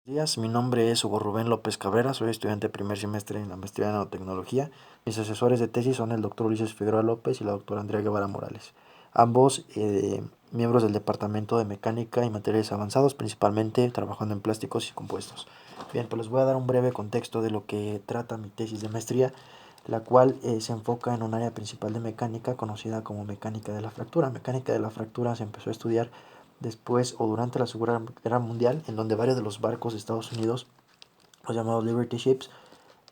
Días, mi nombre es Hugo Rubén López Cabrera, soy estudiante de primer semestre en la maestría en nanotecnología. Mis asesores de tesis son el doctor Ulises Figueroa López y la doctora Andrea Guevara Morales, ambos miembros del Departamento de Mecánica y Materiales Avanzados, principalmente trabajando en plásticos y compuestos. Bien, pues les voy a dar un breve contexto de lo que trata mi tesis de maestría, la cual se enfoca en un área principal de mecánica conocida como mecánica de la fractura. Mecánica de la fractura se empezó a estudiar después o durante la Segunda Guerra Mundial, en donde varios de los barcos de Estados Unidos, los llamados Liberty Ships,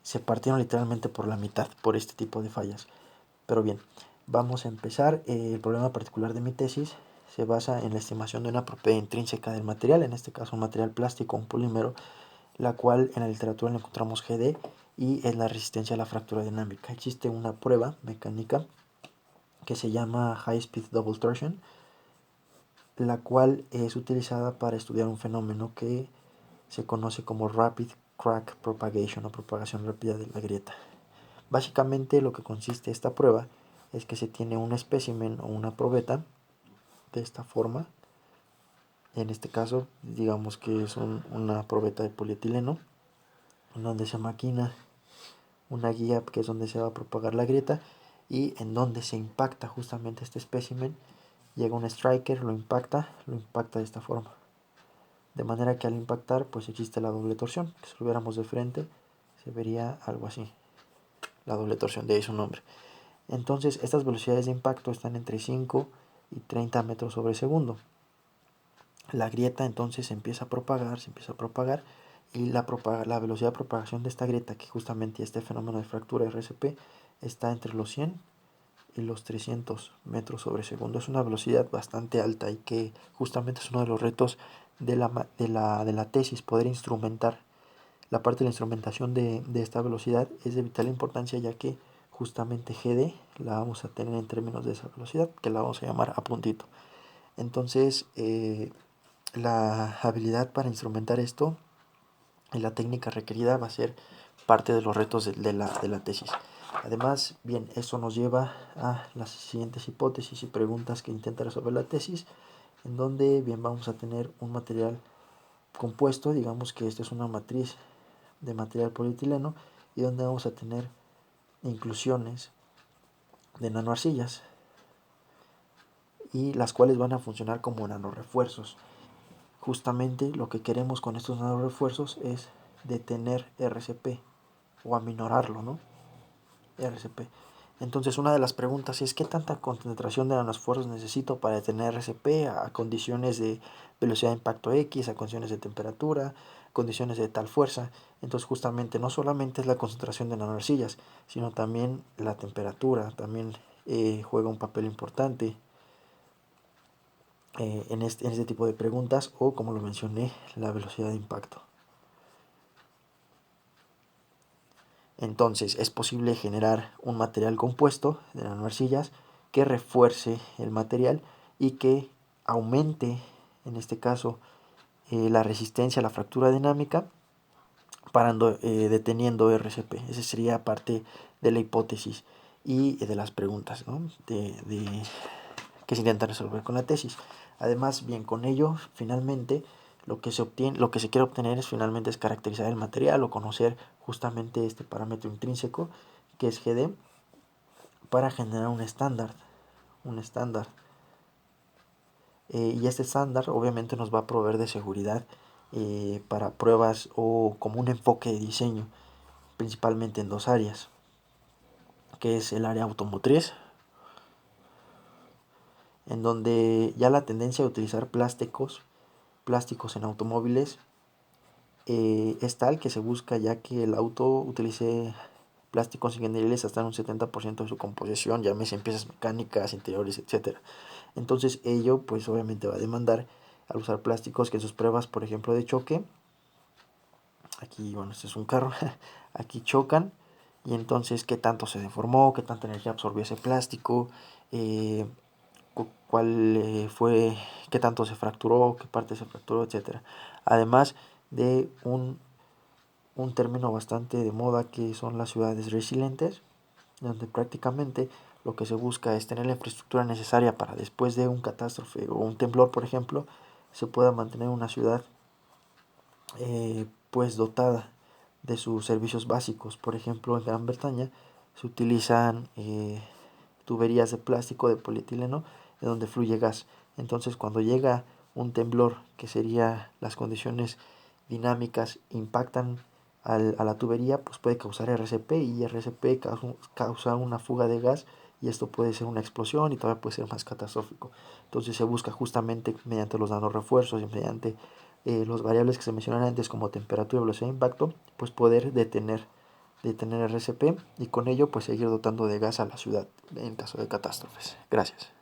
se partieron literalmente por la mitad por este tipo de fallas. Pero bien, vamos a empezar. El problema particular de mi tesis se basa en la estimación de una propiedad intrínseca del material, en este caso un material plástico, un polímero, la cual en la literatura la encontramos GD, y es la resistencia a la fractura dinámica. Existe una prueba mecánica que se llama High Speed Double Torsion, la cual es utilizada para estudiar un fenómeno que se conoce como Rapid Crack Propagation o propagación rápida de la grieta. Básicamente lo que consiste esta prueba es que se tiene un espécimen o una probeta de esta forma. En este caso, digamos que es una probeta de polietileno, en donde se maquina una guía que es donde se va a propagar la grieta y en donde se impacta justamente este espécimen. Llega un striker, lo impacta de esta forma. De manera que al impactar pues existe la doble torsión, que si lo viéramos de frente se vería algo así, la doble torsión, de ahí su nombre. Entonces estas velocidades de impacto están entre 5 y 30 metros sobre segundo. La grieta entonces se empieza a propagar, y la velocidad de propagación de esta grieta, que justamente este fenómeno de fractura RCP, está entre los 100 y los 300 metros sobre segundo. Es una velocidad bastante alta y que justamente es uno de los retos de la tesis, poder instrumentar. La parte de la instrumentación de esta velocidad es de vital importancia, ya que justamente GD la vamos a tener en términos de esa velocidad, que la vamos a llamar a puntito. Entonces, la habilidad para instrumentar esto y la técnica requerida va a ser parte de los retos de la tesis. Además, bien, esto nos lleva a las siguientes hipótesis y preguntas que intenta resolver la tesis, en donde bien vamos a tener un material compuesto, digamos que esta es una matriz de material polietileno, y donde vamos a tener inclusiones de nanoarcillas, y las cuales van a funcionar como nanorefuerzos. Justamente lo que queremos con estos nanorefuerzos es detener RCP o aminorarlo, ¿no? RCP. Entonces una de las preguntas es: ¿qué tanta concentración de nanoesfuerzos necesito para detener RCP a condiciones de velocidad de impacto X, a condiciones de temperatura, condiciones de tal fuerza? Entonces justamente no solamente es la concentración de nanoarcillas, sino también la temperatura, también juega un papel importante en este tipo de preguntas, o como lo mencioné, la velocidad de impacto. Entonces es posible generar un material compuesto de nanoarcillas que refuerce el material y que aumente, en este caso, la resistencia a la fractura dinámica, deteniendo RCP. Esa sería parte de la hipótesis y de las preguntas, ¿no? que se intenta resolver con la tesis. Además, bien, con ello, finalmente, lo que se quiere obtener finalmente es caracterizar el material o conocer justamente este parámetro intrínseco, que es GD, para generar un estándar. Y este estándar obviamente nos va a proveer de seguridad para pruebas, o como un enfoque de diseño, principalmente en dos áreas, que es el área automotriz, en donde ya la tendencia a utilizar plásticos en automóviles es tal que se busca ya que el auto utilice plásticos ingenieriles hasta en un 70% de su composición, llámese en piezas mecánicas, interiores, etcétera. Entonces ello pues obviamente va a demandar, al usar plásticos, que en sus pruebas, por ejemplo, de choque, aquí, bueno, este es un carro, aquí chocan, y entonces qué tanto se deformó, qué tanta energía absorbió ese plástico, eh, qué tanto se fracturó, qué parte se fracturó, etcétera. Además de un término bastante de moda, que son las ciudades resilientes, donde prácticamente lo que se busca es tener la infraestructura necesaria para, después de un catástrofe o un temblor, por ejemplo, se pueda mantener una ciudad pues dotada de sus servicios básicos. Por ejemplo, en Gran Bretaña se utilizan tuberías de plástico, de polietileno, de donde fluye gas. Entonces, cuando llega un temblor, que sería las condiciones dinámicas, impactan a la tubería, pues puede causar RCP, y RCP causa una fuga de gas, y esto puede ser una explosión y todavía puede ser más catastrófico. Entonces se busca justamente mediante los nanorefuerzos y mediante los variables que se mencionaron antes, como temperatura, velocidad de impacto, pues poder detener RCP, y con ello pues seguir dotando de gas a la ciudad en caso de catástrofes. Gracias.